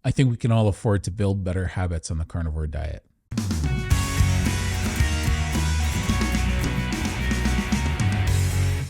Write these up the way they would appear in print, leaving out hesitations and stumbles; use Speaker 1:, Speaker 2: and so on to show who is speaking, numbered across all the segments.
Speaker 1: I think we can all afford to build better habits on the carnivore diet.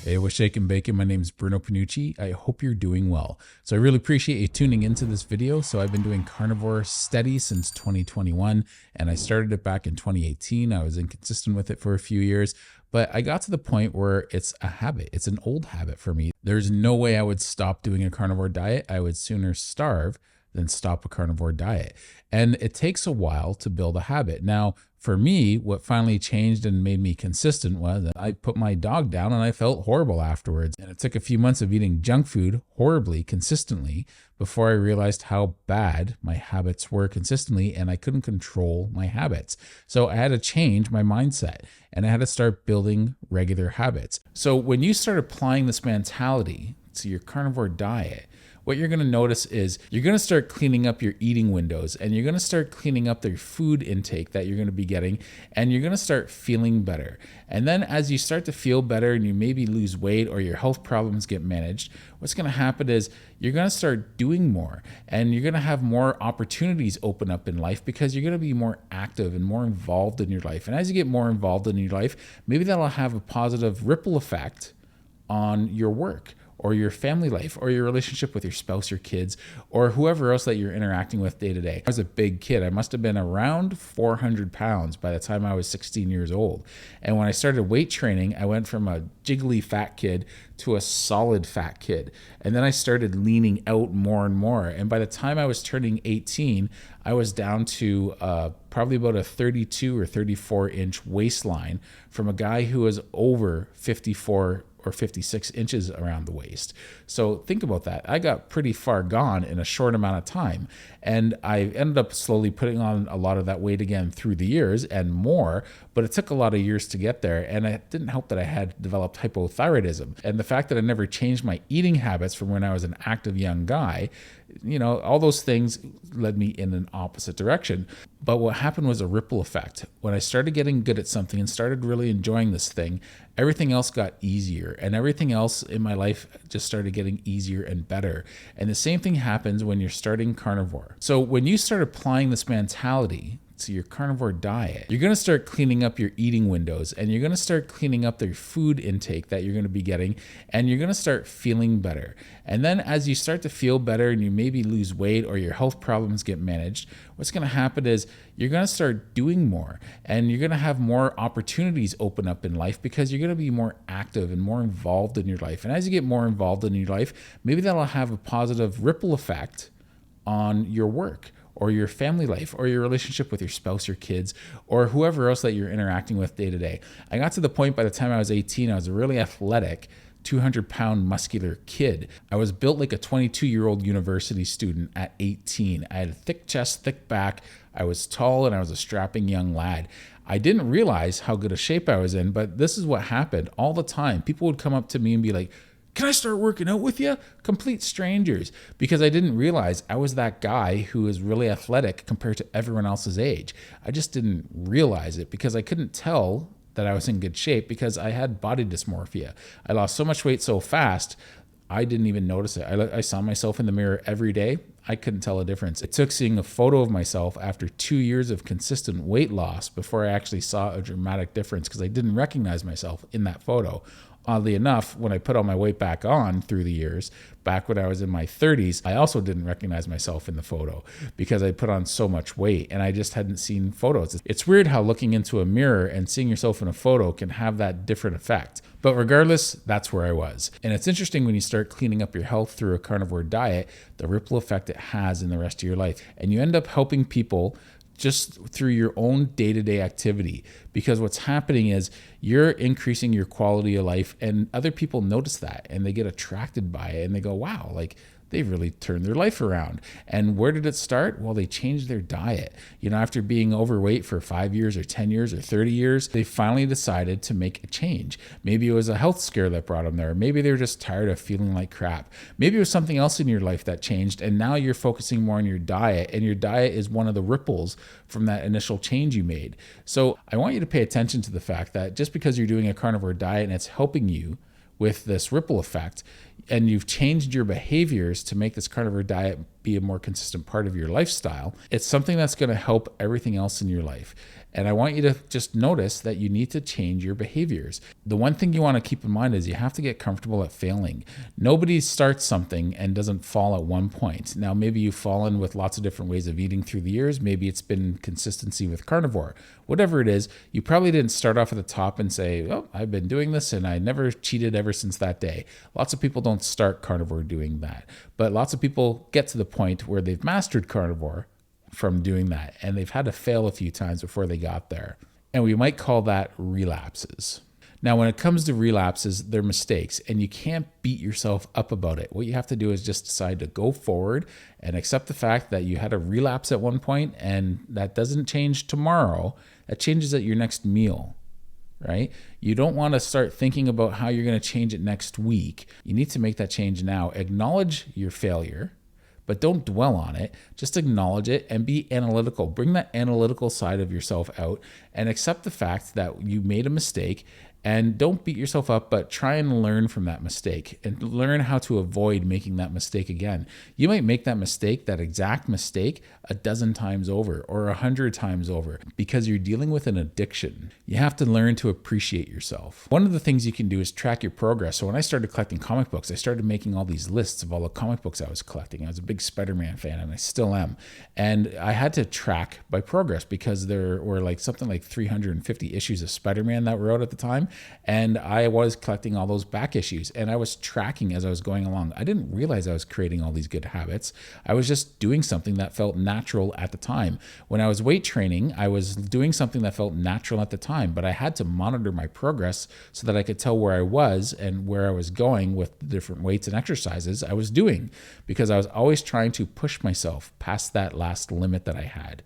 Speaker 1: Hey, what's shaking bacon? My name is Bruno Panucci. I hope you're doing well. So I really appreciate you tuning into this video. So I've been doing carnivore steady since 2021, and I started it back in 2018. I was inconsistent with it for a few years, but I got to the point where it's a habit. It's an old habit for me. There's no way I would stop doing a carnivore diet. I would sooner starve than stop a carnivore diet. And it takes a while to build a habit. Now, for me, what finally changed and made me consistent was that I put my dog down and I felt horrible afterwards. And it took a few months of eating junk food horribly, consistently, before I realized how bad my habits were consistently, and I couldn't control my habits. So I had to change my mindset and I had to start building regular habits. So when you start applying this mentality to your carnivore diet, what you're going to notice is you're going to start cleaning up your eating windows, and you're going to start cleaning up the food intake that you're going to be getting, and you're going to start feeling better. And then as you start to feel better and you maybe lose weight or your health problems get managed, what's going to happen is you're going to start doing more, and you're going to have more opportunities open up in life because you're going to be more active and more involved in your life. And as you get more involved in your life, maybe that'll have a positive ripple effect on your work or your family life or your relationship with your spouse or kids or whoever else that you're interacting with day to day. I was a big kid. I must have been around 400 pounds by the time I was 16 years old. And when I started weight training, I went from a jiggly fat kid to a solid fat kid. And then I started leaning out more and more. And by the time I was turning 18, I was down to probably about a 32 or 34 inch waistline from a guy who was over 54 or 56 inches around the waist. So think about that. I got pretty far gone in a short amount of time. And I ended up slowly putting on a lot of that weight again through the years and more, but it took a lot of years to get there. And it didn't help that I had developed hypothyroidism. And the fact that I never changed my eating habits from when I was an active young guy, you know, all those things led me in an opposite direction. But what happened was a ripple effect. When I started getting good at something and started really enjoying this thing, everything else got easier, and everything else in my life just started getting easier and better. And the same thing happens when you're starting carnivore. So when you start applying this mentality to your carnivore diet, you're going to start cleaning up your eating windows, and you're going to start cleaning up the food intake that you're going to be getting, and you're going to start feeling better. And then as you start to feel better and you maybe lose weight or your health problems get managed, what's going to happen is you're going to start doing more, and you're going to have more opportunities open up in life because you're going to be more active and more involved in your life. And as you get more involved in your life, maybe that'll have a positive ripple effect on your work or your family life or your relationship with your spouse or kids or whoever else that you're interacting with day to day. I got to the point by the time I was 18, I was a really athletic 200-pound muscular kid. I was built like a 22-year-old university student at 18. I had a thick chest, thick back. I was tall, and I was a strapping young lad. I didn't realize how good a shape I was in, but this is what happened all the time. People would come up to me and be like, "Can I start working out with you?" Complete strangers, because I didn't realize I was that guy who was really athletic compared to everyone else's age. I just didn't realize it because I couldn't tell that I was in good shape because I had body dysmorphia. I lost so much weight so fast, I didn't even notice it. I saw myself in the mirror every day. I couldn't tell a difference. It took seeing a photo of myself after 2 years of consistent weight loss before I actually saw a dramatic difference because I didn't recognize myself in that photo. Oddly enough, when I put all my weight back on through the years, back when I was in my 30s, I also didn't recognize myself in the photo because I put on so much weight and I just hadn't seen photos. It's weird how looking into a mirror and seeing yourself in a photo can have that different effect. But regardless, that's where I was. And it's interesting when you start cleaning up your health through a carnivore diet, the ripple effect it has in the rest of your life. And you end up helping people just through your own day-to-day activity, because what's happening is you're increasing your quality of life, and other people notice that and they get attracted by it and they go, wow, like they've really turned their life around. And where did it start? Well, they changed their diet. You know, after being overweight for 5 years or 10 years or 30 years, they finally decided to make a change. Maybe it was a health scare that brought them there. Maybe they were just tired of feeling like crap. Maybe it was something else in your life that changed, and now you're focusing more on your diet, and your diet is one of the ripples from that initial change you made. So I want you to pay attention to the fact that just because you're doing a carnivore diet and it's helping you with this ripple effect, and you've changed your behaviors to make this carnivore diet be a more consistent part of your lifestyle, it's something that's going to help everything else in your life. And I want you to just notice that you need to change your behaviors. The one thing you want to keep in mind is you have to get comfortable at failing. Nobody starts something and doesn't fall at one point. Now, maybe you've fallen with lots of different ways of eating through the years. Maybe it's been consistency with carnivore. Whatever it is, you probably didn't start off at the top and say, oh, I've been doing this and I never cheated ever since that day. Lots of people don't start carnivore doing that. But lots of people get to the point where they've mastered carnivore from doing that, and they've had to fail a few times before they got there. And we might call that relapses. Now, when it comes to relapses, they're mistakes, and you can't beat yourself up about it. What you have to do is just decide to go forward and accept the fact that you had a relapse at one point, and that doesn't change tomorrow. That changes at your next meal, right? You don't want to start thinking about how you're going to change it next week. You need to make that change now. Acknowledge your failure, but don't dwell on it. Just acknowledge it and be analytical. Bring that analytical side of yourself out and accept the fact that you made a mistake, and don't beat yourself up, but try and learn from that mistake and learn how to avoid making that mistake again. You might make that mistake, that exact mistake, 12 times over or 100 times over because you're dealing with an addiction. You have to learn to appreciate yourself. One of the things you can do is track your progress. So when I started collecting comic books, I started making all these lists of all the comic books I was collecting. I was a big Spider-Man fan, and I still am. And I had to track my progress because there were something like 350 issues of Spider-Man that were out at the time. And I was collecting all those back issues, and I was tracking as I was going along. I didn't realize I was creating all these good habits. I was just doing something that felt natural at the time. When I was weight training, I was doing something that felt natural at the time, but I had to monitor my progress so that I could tell where I was and where I was going with the different weights and exercises I was doing, because I was always trying to push myself past that last limit that I had.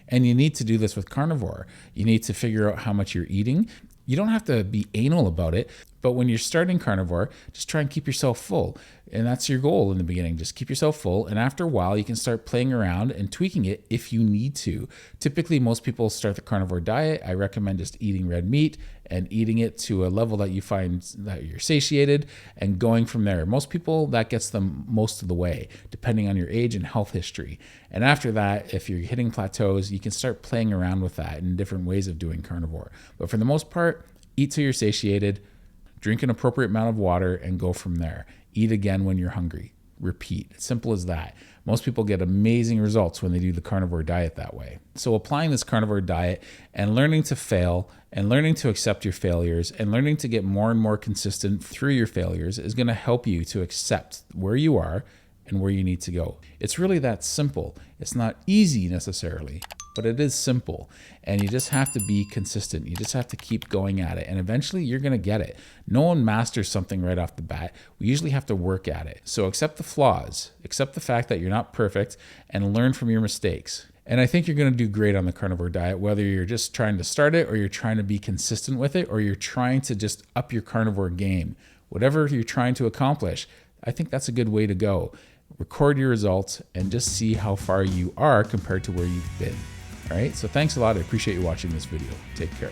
Speaker 1: And you need to do this with carnivore. You need to figure out how much you're eating. You don't have to be anal about it, but when you're starting carnivore, just try and keep yourself full. And that's your goal in the beginning. Just keep yourself full. And after a while, you can start playing around and tweaking it if you need to. Typically, most people start the carnivore diet. I recommend just eating red meat and eating it to a level that you find that you're satiated and going from there. Most people, that gets them most of the way, depending on your age and health history. And after that, if you're hitting plateaus, you can start playing around with that in different ways of doing carnivore. But for the most part, eat till you're satiated, drink an appropriate amount of water, and go from there. Eat again when you're hungry. Repeat. It's simple as that. Most people get amazing results when they do the carnivore diet that way. So applying this carnivore diet and learning to fail and learning to accept your failures and learning to get more and more consistent through your failures is going to help you to accept where you are and where you need to go. It's really that simple. It's not easy necessarily, but it is simple. And you just have to be consistent. You just have to keep going at it. And eventually you're going to get it. No one masters something right off the bat. We usually have to work at it. So accept the flaws, accept the fact that you're not perfect, and learn from your mistakes. And I think you're going to do great on the carnivore diet, whether you're just trying to start it or you're trying to be consistent with it or you're trying to just up your carnivore game. Whatever you're trying to accomplish, I think that's a good way to go. Record your results and just see how far you are compared to where you've been. All right, so thanks a lot. I appreciate you watching this video. Take care.